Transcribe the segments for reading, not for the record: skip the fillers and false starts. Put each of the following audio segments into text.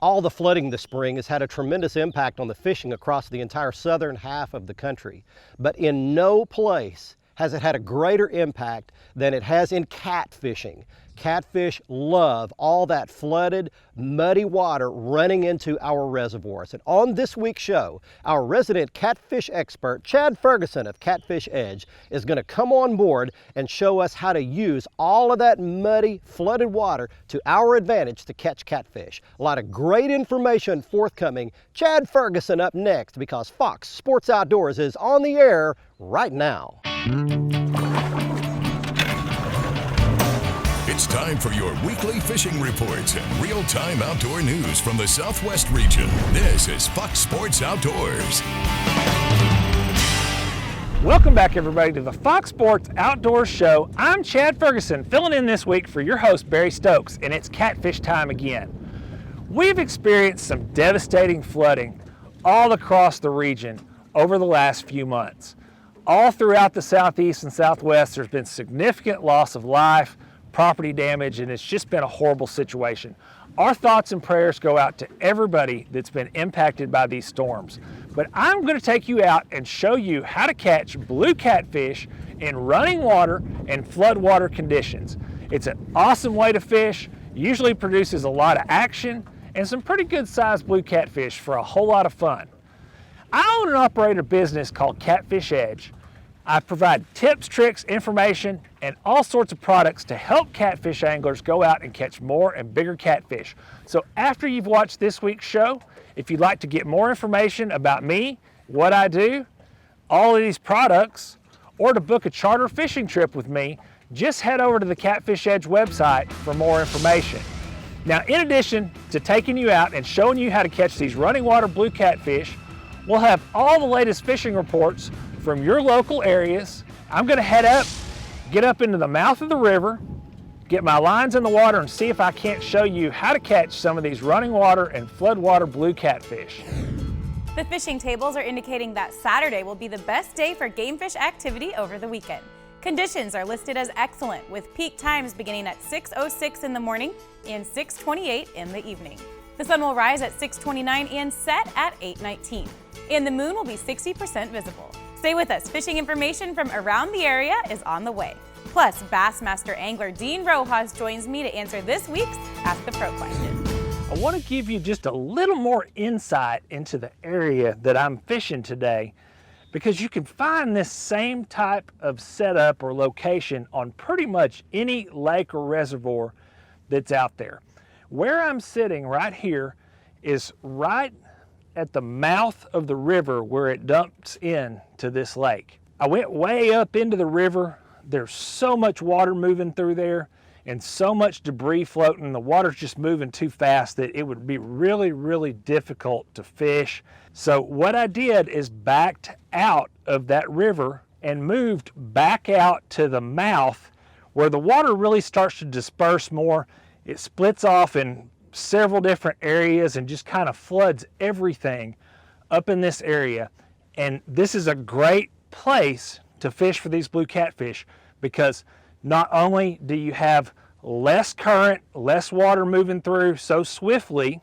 All the flooding this spring has had a tremendous impact on the fishing across the entire southern half of the country. But in no place has it had a greater impact than it has in catfishing. Catfish love all that flooded, muddy water running into our reservoirs. And on this week's show, our resident catfish expert, Chad Ferguson of Catfish Edge, is going to come on board and show us how to use all of that muddy, flooded water to our advantage to catch catfish. A lot of great information forthcoming. Chad Ferguson up next, because Fox Sports Outdoors is on the air right now. It's time for your weekly fishing reports and real-time outdoor news from the Southwest region. This is Fox Sports Outdoors. Welcome back, everybody, to the Fox Sports Outdoors Show. I'm Chad Ferguson, filling in this week for your host, Barry Stokes, and it's catfish time again. We've experienced some devastating flooding all across the region over the last few months. All throughout the Southeast and Southwest, there's been significant loss of life, property damage, and it's just been a horrible situation. Our thoughts and prayers go out to everybody that's been impacted by these storms. But I'm going to take you out and show you how to catch blue catfish in running water and floodwater conditions. It's an awesome way to fish, usually produces a lot of action, and some pretty good sized blue catfish for a whole lot of fun. I own and operate a business called Catfish Edge. I provide tips, tricks, information, and all sorts of products to help catfish anglers go out and catch more and bigger catfish. So after you've watched this week's show, if you'd like to get more information about me, what I do, all of these products, or to book a charter fishing trip with me, just head over to the Catfish Edge website for more information. Now, in addition to taking you out and showing you how to catch these running water blue catfish, we'll have all the latest fishing reports from your local areas. I'm going to head up, get up into the mouth of the river, get my lines in the water, and see if I can't show you how to catch some of these running water and floodwater blue catfish. The fishing tables are indicating that Saturday will be the best day for game fish activity over the weekend. Conditions are listed as excellent, with peak times beginning at 6:06 in the morning and 6:28 in the evening. The sun will rise at 6:29 and set at 8:19. And the moon will be 60% visible. Stay with us. Fishing information from around the area is on the way. Plus, Bassmaster angler Dean Rojas joins me to answer this week's Ask the Pro question. I want to give you just a little more insight into the area that I'm fishing today, because you can find this same type of setup or location on pretty much any lake or reservoir that's out there. Where I'm sitting right here is right at the mouth of the river where it dumps in to this lake. I went way up into the river. There's so much water moving through there and so much debris floating. The water's just moving too fast that it would be really, really difficult to fish. So what I did is backed out of that river and moved back out to the mouth where the water really starts to disperse more. It splits off in several different areas and just kind of floods everything up in this area. And this is a great place to fish for these blue catfish, because not only do you have less current, less water moving through so swiftly,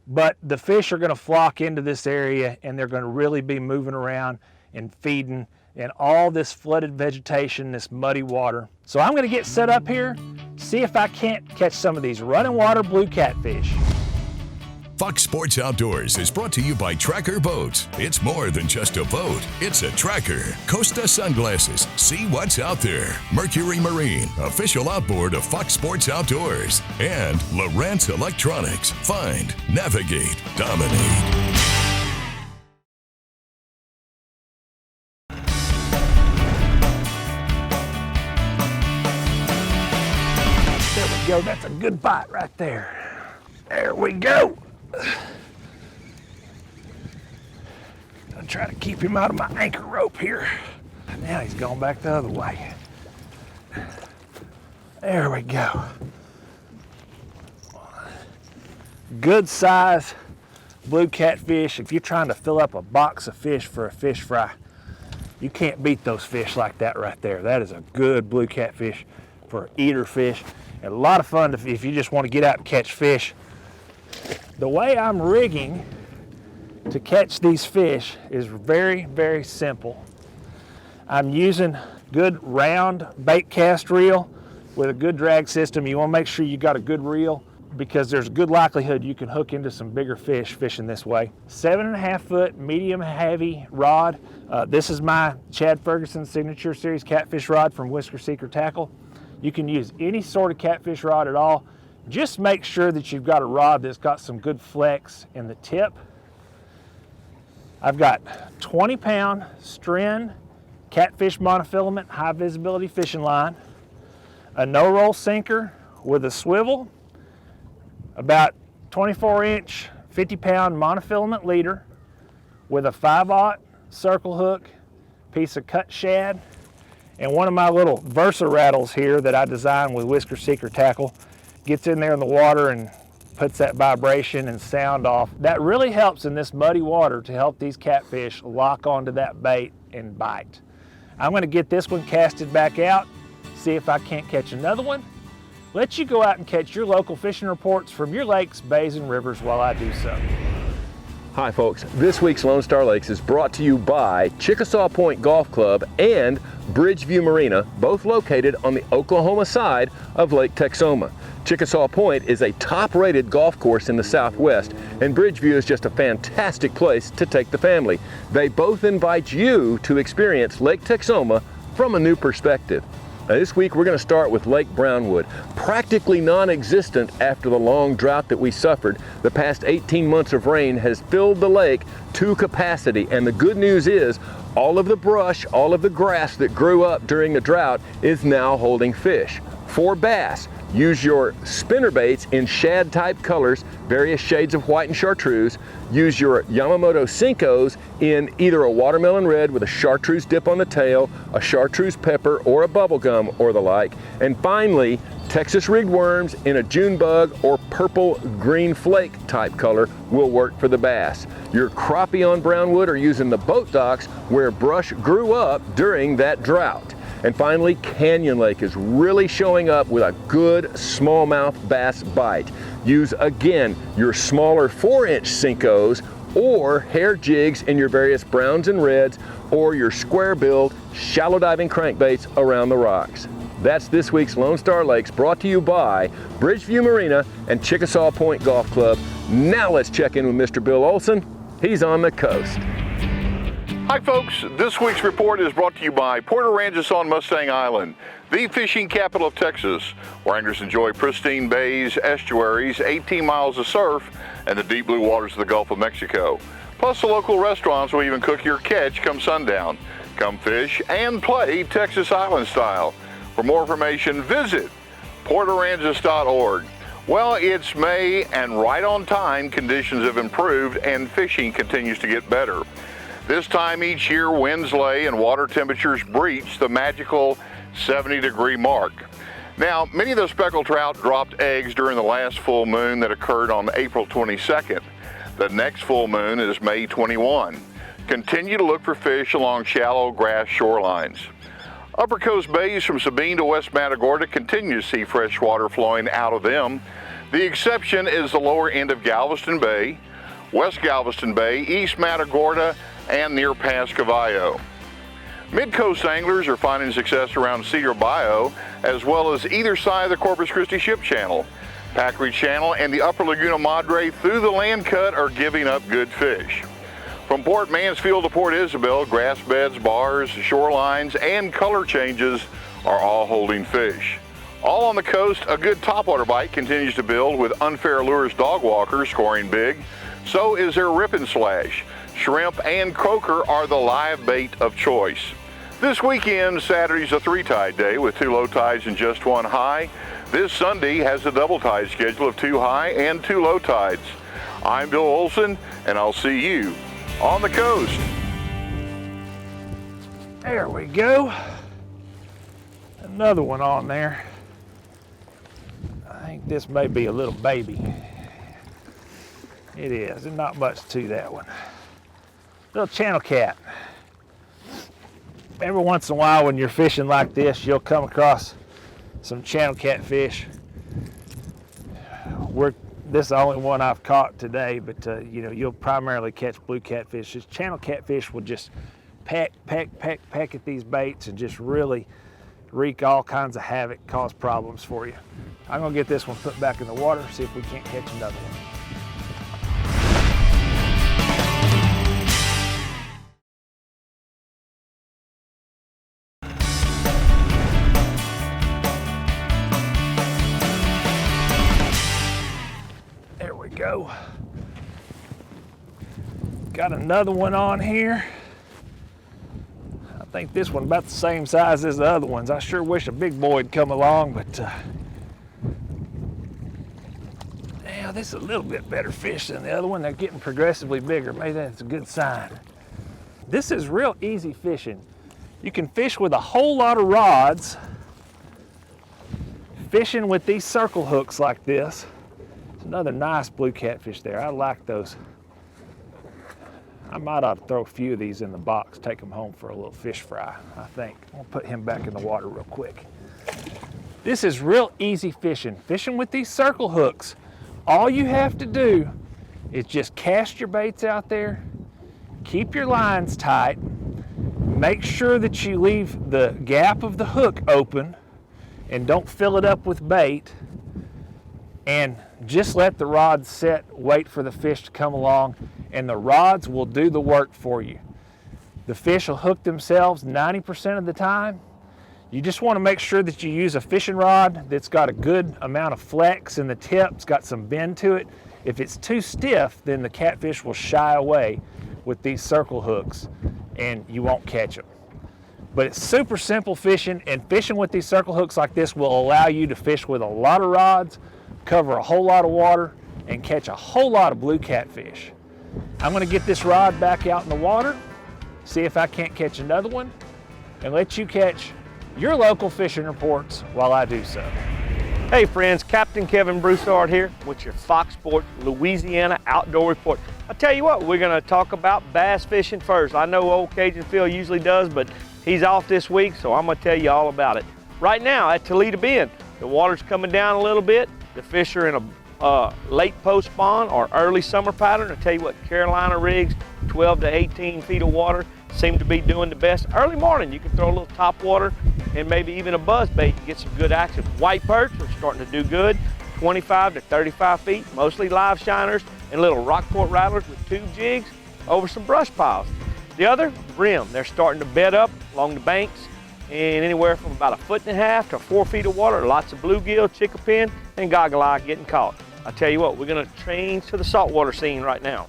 but the fish are going to flock into this area and they're going to really be moving around and feeding in all this flooded vegetation, this muddy water. So I'm going to get set up here, see if I can't catch some of these running water blue catfish. Fox Sports Outdoors is brought to you by Tracker Boats. It's more than just a boat, it's a tracker. Costa Sunglasses, see what's out there. Mercury Marine, official outboard of Fox Sports Outdoors. And Lowrance Electronics, find, navigate, dominate. There we go, that's a good bite right there. There we go. I'll try to keep him out of my anchor rope here. Now he's going back the other way. There we go. Good size blue catfish. If you're trying to fill up a box of fish for a fish fry, you can't beat those fish like that right there. That is a good blue catfish for eater fish. And a lot of fun if you just want to get out and catch fish. The way I'm rigging to catch these fish is very, very simple. I'm using good round bait cast reel with a good drag system. You want to make sure you got a good reel because there's a good likelihood you can hook into some bigger fish fishing this way. 7.5 foot medium heavy rod. This is my Chad Ferguson Signature Series Catfish rod from Whisker Seeker Tackle. You can use any sort of catfish rod at all. Just make sure that you've got a rod that's got some good flex in the tip. I've got 20-pound Stren Catfish monofilament high visibility fishing line, a no-roll sinker with a swivel, about 24-inch 50-pound monofilament leader with a 5/0 circle hook, piece of cut shad, and one of my little Versa rattles here that I designed with Whisker Seeker Tackle. Gets in there in the water and puts that vibration and sound off. That really helps in this muddy water to help these catfish lock onto that bait and bite. I'm going to get this one casted back out, see if I can't catch another one. Let you go out and catch your local fishing reports from your lakes, bays, and rivers while I do so. Hi folks, this week's Lone Star Lakes is brought to you by Chickasaw Point Golf Club and Bridgeview Marina, both located on the Oklahoma side of Lake Texoma. Chickasaw Point is a top-rated golf course in the Southwest, and Bridgeview is just a fantastic place to take the family. They both invite you to experience Lake Texoma from a new perspective. Now, this week we're going to start with Lake Brownwood. Practically non-existent after the long drought that we suffered, the past 18 months of rain has filled the lake to capacity, and the good news is all of the brush, all of the grass that grew up during the drought is now holding fish. For bass, use your spinner baits in shad type colors, various shades of white and chartreuse. Use your Yamamoto Senkos in either a watermelon red with a chartreuse dip on the tail, a chartreuse pepper, or a bubblegum or the like. And finally, Texas rigged worms in a June bug or purple green flake type color will work for the bass. Your crappie on Brownwood are using the boat docks where brush grew up during that drought. And finally, Canyon Lake is really showing up with a good smallmouth bass bite. Use again your smaller 4-inch Senkos or hair jigs in your various browns and reds, or your square-billed shallow diving crankbaits around the rocks. That's this week's Lone Star Lakes, brought to you by Bridgeview Marina and Chickasaw Point Golf Club. Now let's check in with Mr. Bill Olson. He's on the coast. Hi folks, this week's report is brought to you by Port Aransas on Mustang Island, the fishing capital of Texas, where anglers enjoy pristine bays, estuaries, 18 miles of surf, and the deep blue waters of the Gulf of Mexico. Plus the local restaurants will even cook your catch come sundown. Come fish and play Texas Island style. For more information, visit portaransas.org. Well, it's May and right on time, conditions have improved and fishing continues to get better. This time each year, winds lay and water temperatures breach the magical 70-degree mark. Now, many of those speckled trout dropped eggs during the last full moon that occurred on April 22nd. The next full moon is May 21. Continue to look for fish along shallow grass shorelines. Upper Coast bays from Sabine to West Matagorda continue to see fresh water flowing out of them. The exception is the lower end of Galveston Bay, West Galveston Bay, East Matagorda, and near Pass Cavallo. Mid-coast anglers are finding success around Cedar Bayou, as well as either side of the Corpus Christi Ship Channel. Packery Channel and the upper Laguna Madre through the land cut are giving up good fish. From Port Mansfield to Port Isabel, grass beds, bars, shorelines, and color changes are all holding fish. All on the coast, a good topwater bite continues to build with Unfair Lures dog walkers scoring big. So is their Rip and Slash. Shrimp and croaker are the live bait of choice. This weekend, Saturday's a 3-tide day with 2 low tides and just 1 high. This Sunday has a double tide schedule of 2 high and 2 low tides. I'm Bill Olson, and I'll see you on the coast. There we go. Another one on there. I think this may be a little baby. It is. There's not much to that one. Little channel cat. Every once in a while when you're fishing like this, you'll come across some channel catfish. We're this is the only one I've caught today, but you know, you'll primarily catch blue catfish. This channel catfish will just peck at these baits and just really wreak all kinds of havoc, cause problems for you. I'm gonna get this one put back in the water, see if we can't catch another one. There we go. Got another one on here. I think this one about the same size as the other ones. I sure wish a big boy had come along, but yeah, this is a little bit better fish than the other one. They're getting progressively bigger. Maybe that's a good sign. This is real easy fishing. You can fish with a whole lot of rods. Fishing with these circle hooks like this. It's another nice blue catfish there. I like those. I might ought to throw a few of these in the box, take them home for a little fish fry, I think. I'll put him back in the water real quick. This is real easy fishing. Fishing with these circle hooks. All you have to do is just cast your baits out there, keep your lines tight, make sure that you leave the gap of the hook open and don't fill it up with bait, and just let the rods set, wait for the fish to come along, and the rods will do the work for you. The fish will hook themselves 90% of the time. You just want to make sure that you use a fishing rod that's got a good amount of flex in the tip, it's got some bend to it. If it's too stiff, then the catfish will shy away with these circle hooks and you won't catch them. But it's super simple fishing, and fishing with these circle hooks like this will allow you to fish with a lot of rods, cover a whole lot of water, and catch a whole lot of blue catfish. I'm gonna get this rod back out in the water, see if I can't catch another one, and let you catch your local fishing reports while I do so. Hey friends, Captain Kevin Broussard here with your Fox Sports Louisiana Outdoor Report. I'll tell you what, we're gonna talk about bass fishing first. I know old Cajun Phil usually does, but he's off this week, so I'm gonna tell you all about it. Right now at Toledo Bend, the water's coming down a little bit. The fish are in a late post spawn or early summer pattern. I'll tell you what, Carolina rigs, 12 to 18 feet of water, seem to be doing the best. Early morning, you can throw a little top water and maybe even a buzz bait and get some good action. White perch are starting to do good, 25 to 35 feet, mostly live shiners and little Rockport rattlers with tube jigs over some brush piles. The other, brim, they're starting to bed up along the banks and anywhere from about 1.5 feet to 4 feet of water. Lots of bluegill, chickapin, and goggle eye getting caught. I tell you what, we're gonna change to the saltwater scene right now.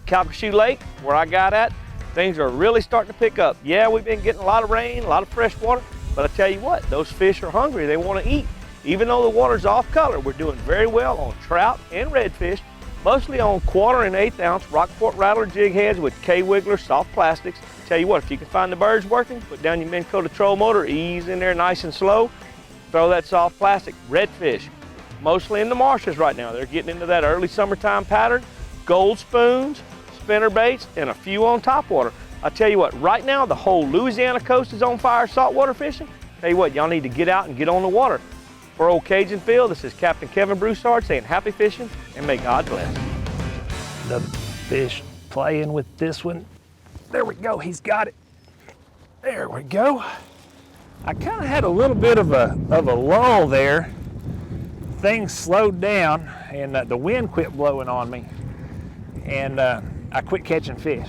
Calcasieu Lake, where I got at, things are really starting to pick up. Yeah, we've been getting a lot of rain, a lot of fresh water, but I tell you what, those fish are hungry, they wanna eat. Even though the water's off color, we're doing very well on trout and redfish, mostly on 1/4 and 1/8 ounce Rockport rattler jig heads with K-Wiggler soft plastics. Tell you what, if you can find the birds working, put down your Minn Kota troll motor, ease in there nice and slow, throw that soft plastic. Redfish, mostly in the marshes right now. They're getting into that early summertime pattern. Gold spoons, spinner baits, and a few on topwater. I tell you what, right now the whole Louisiana coast is on fire saltwater fishing. Tell you what, y'all need to get out and get on the water. For old Cajun Phil, this is Captain Kevin Broussard saying happy fishing and may God bless. Another fish playing with this one. There we go, he's got it. There we go. I kind of had a little bit of a lull there. Things slowed down and the wind quit blowing on me. And I quit catching fish.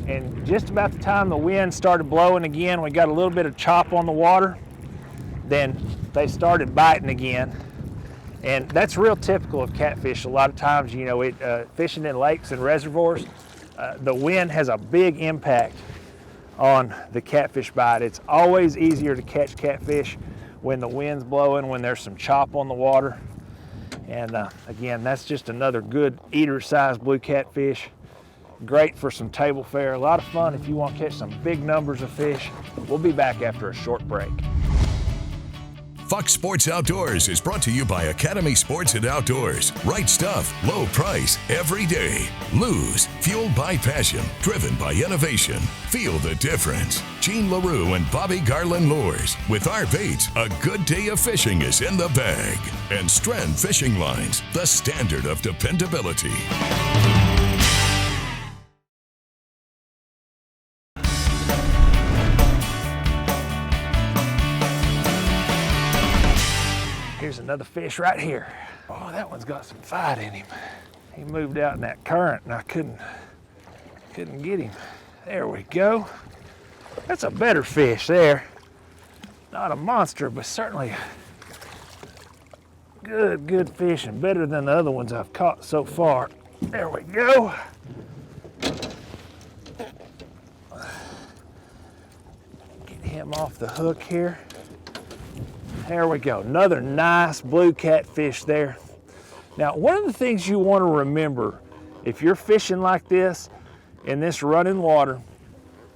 And just about the time the wind started blowing again, we got a little bit of chop on the water, then they started biting again. And that's real typical of catfish. A lot of times, you know, fishing in lakes and reservoirs, the wind has a big impact on the catfish bite. It's always easier to catch catfish when the wind's blowing, when there's some chop on the water. And again, that's just another good eater-sized blue catfish. Great for some table fare. A lot of fun if you want to catch some big numbers of fish. We'll be back after a short break. Fox Sports Outdoors is brought to you by Academy Sports and Outdoors. Right stuff, low price, every day. Lose, fueled by passion, driven by innovation. Feel the difference. Gene LaRue and Bobby Garland Lures. With our baits, a good day of fishing is in the bag. And Strand Fishing Lines, the standard of dependability. Here's another fish right here. Oh, that one's got some fight in him. He moved out in that current and I couldn't get him. There we go. That's a better fish there. Not a monster, but certainly good fish and better than the other ones I've caught so far. There we go. Get him off the hook here. There we go, another nice blue catfish there. Now, one of the things you want to remember if you're fishing like this in this running water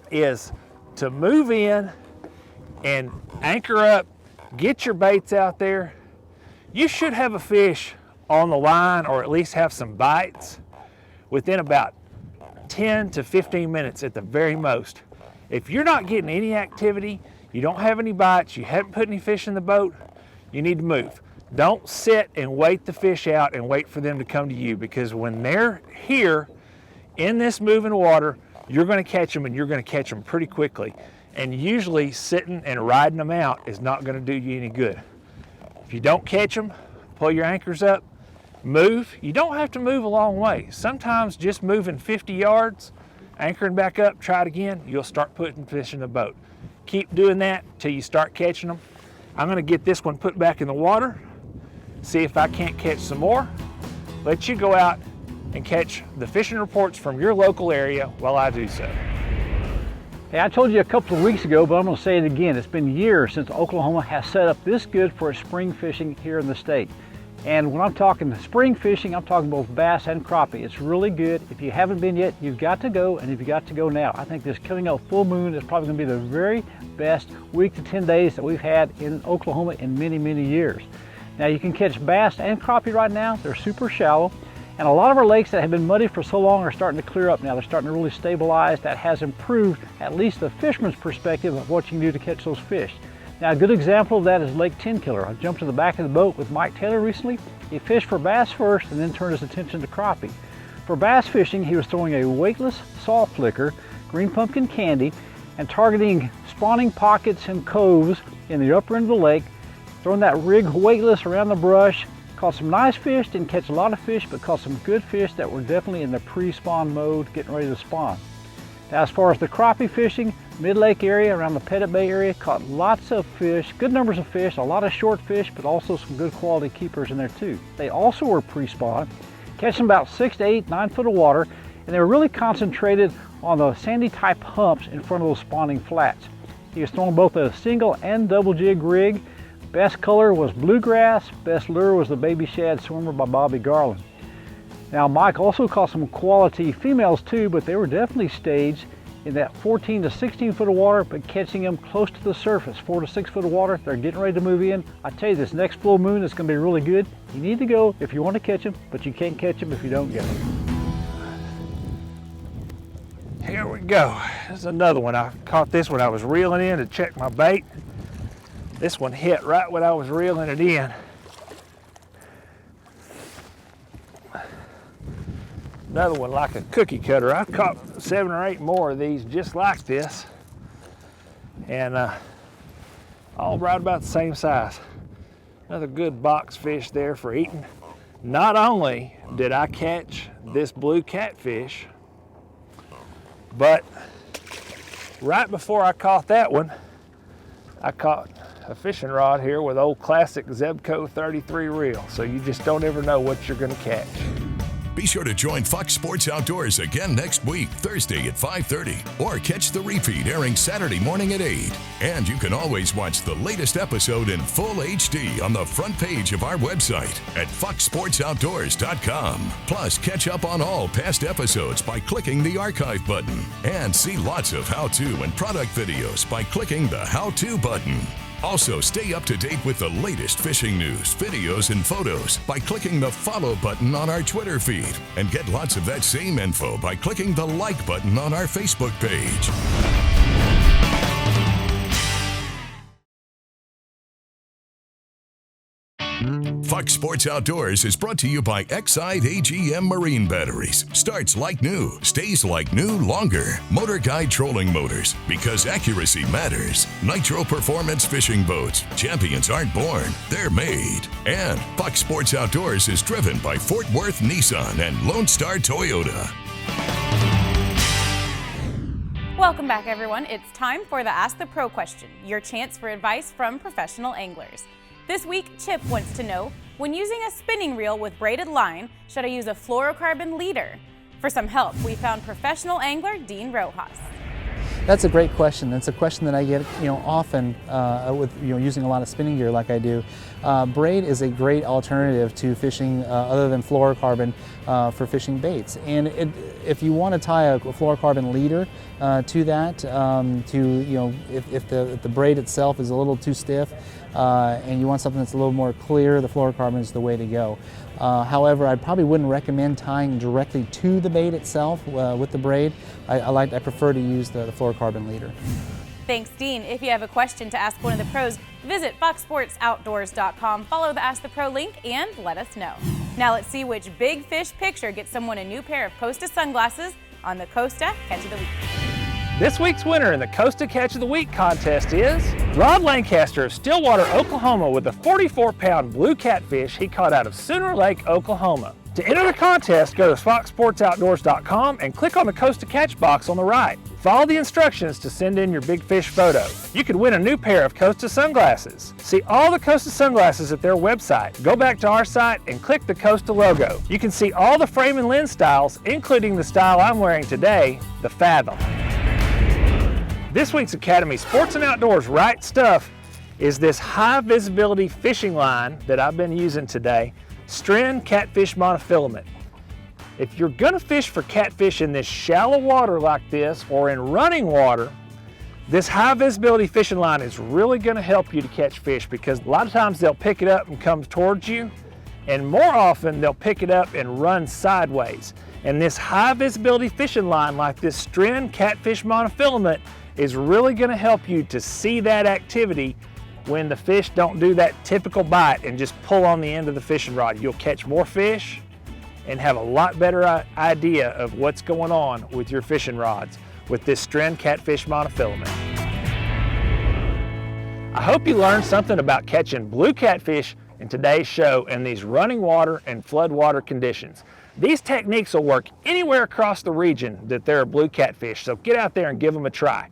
is to move in and anchor up, get your baits out there. You should have a fish on the line or at least have some bites within about 10 to 15 minutes at the very most. If you're not getting any activity, you don't have any bites, you haven't put any fish in the boat, you need to move. Don't sit and wait the fish out and wait for them to come to you, because when they're here in this moving water, you're going to catch them, and you're going to catch them pretty quickly. And usually sitting and riding them out is not going to do you any good. If you don't catch them, pull your anchors up, move. You don't have to move a long way. Sometimes just moving 50 yards, anchoring back up, try it again, you'll start putting fish in the boat. Keep doing that till you start catching them. I'm going to get this one put back in the water, see if I can't catch some more. Let you go out and catch the fishing reports from your local area while I do so. Hey, I told you a couple of weeks ago, but I'm going to say it again. It's been years since Oklahoma has set up this good for spring fishing here in the state. And when I'm talking spring fishing, I'm talking both bass and crappie. It's really good. If you haven't been yet, you've got to go, and you've got to go now. I think this coming up full moon is probably going to be the very best week to 10 days that we've had in Oklahoma in many, many years. Now you can catch bass and crappie right now. They're super shallow. And a lot of our lakes that have been muddy for so long are starting to clear up now. They're starting to really stabilize. That has improved at least the fisherman's perspective of what you can do to catch those fish. Now, a good example of that is Lake 10 Killer. I jumped to the back of the boat with Mike Taylor recently. He fished for bass first and then turned his attention to crappie. For bass fishing, he was throwing a weightless saw flicker, green pumpkin candy, and targeting spawning pockets and coves in the upper end of the lake, throwing that rig weightless around the brush. Caught some nice fish, didn't catch a lot of fish, but caught some good fish that were definitely in the pre-spawn mode, getting ready to spawn. Now, as far as the crappie fishing, mid-lake area, around the Pettit Bay area, caught lots of fish, good numbers of fish, a lot of short fish, but also some good quality keepers in there too. They also were pre-spawn, catching about 6 to 8, 9 foot of water, and they were really concentrated on the sandy type humps in front of those spawning flats. He was throwing both a single and double jig rig. Best color was bluegrass, best lure was the Baby Shad Swimmer by Bobby Garland. Now, Mike also caught some quality females too, but they were definitely staged in that 14 to 16 foot of water, but catching them close to the surface, 4 to 6 foot of water. They're getting ready to move in. I tell you, this next full moon is going to be really good. You need to go if you want to catch them, but you can't catch them if you don't get them. Here we go. This is another one. I caught this when I was reeling in to check my bait. This one hit right when I was reeling it in. Another one like a cookie cutter. I've caught 7 or 8 more of these just like this, and all right about the same size. Another good box fish there for eating. Not only did I catch this blue catfish, but right before I caught that one, I caught a fishing rod here with old classic Zebco 33 reel. So you just don't ever know what you're gonna catch. Be sure to join Fox Sports Outdoors again next week, Thursday at 5:30, or catch the repeat airing Saturday morning at 8. And you can always watch the latest episode in full HD on the front page of our website at foxsportsoutdoors.com. Plus, catch up on all past episodes by clicking the archive button, and see lots of how-to and product videos by clicking the how-to button. Also, stay up to date with the latest fishing news, videos, and photos by clicking the follow button on our Twitter feed. And get lots of that same info by clicking the like button on our Facebook page. Fox Sports Outdoors is brought to you by Exide AGM Marine Batteries. Starts like new, stays like new longer. Motor Guide Trolling Motors, because accuracy matters. Nitro Performance Fishing Boats. Champions aren't born, they're made. And Fox Sports Outdoors is driven by Fort Worth Nissan and Lone Star Toyota. Welcome back, everyone. It's time for the Ask the Pro question, your chance for advice from professional anglers. This week, Chip wants to know, when using a spinning reel with braided line, should I use a fluorocarbon leader? For some help, we found professional angler Dean Rojas. That's a great question. That's a question that I get, often with using a lot of spinning gear like I do. Braid is a great alternative to fishing other than fluorocarbon for fishing baits. And if you want to tie a fluorocarbon leader to that, if the braid itself is a little too stiff and you want something that's a little more clear, the fluorocarbon is the way to go. However, I probably wouldn't recommend tying directly to the bait itself with the braid. I prefer to use the fluorocarbon leader. Thanks, Dean. If you have a question to ask one of the pros, visit foxsportsoutdoors.com, follow the Ask the Pro link, and let us know. Now let's see which big fish picture gets someone a new pair of Costa sunglasses on the Costa Catch of the Week. This week's winner in the Costa Catch of the Week contest is Rod Lancaster of Stillwater, Oklahoma, with a 44-pound blue catfish he caught out of Sooner Lake, Oklahoma. To enter the contest, go to foxsportsoutdoors.com and click on the Costa Catch box on the right. Follow the instructions to send in your big fish photo. You could win a new pair of Costa sunglasses. See all the Costa sunglasses at their website. Go back to our site and click the Costa logo. You can see all the frame and lens styles, including the style I'm wearing today, the Fathom. This week's Academy Sports and Outdoors Right Stuff is this high visibility fishing line that I've been using today, Stren Catfish Monofilament. If you're gonna fish for catfish in this shallow water like this or in running water, this high visibility fishing line is really gonna help you to catch fish, because a lot of times they'll pick it up and come towards you, and more often they'll pick it up and run sideways. And this high visibility fishing line like this Stren Catfish Monofilament is really going to help you to see that activity when the fish don't do that typical bite and just pull on the end of the fishing rod. You'll catch more fish and have a lot better idea of what's going on with your fishing rods with this Stren Catfish Monofilament. I hope you learned something about catching blue catfish in today's show in these running water and floodwater conditions. These techniques will work anywhere across the region that there are blue catfish, so get out there and give them a try.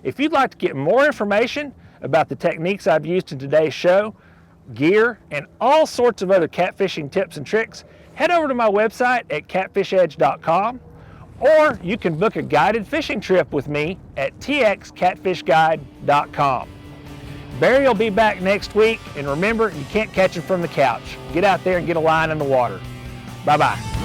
If you'd like to get more information about the techniques I've used in today's show, gear, and all sorts of other catfishing tips and tricks, head over to my website at catfishedge.com, or you can book a guided fishing trip with me at txcatfishguide.com. Barry will be back next week, and remember, you can't catch him from the couch. Get out there and get a line in the water. Bye-bye.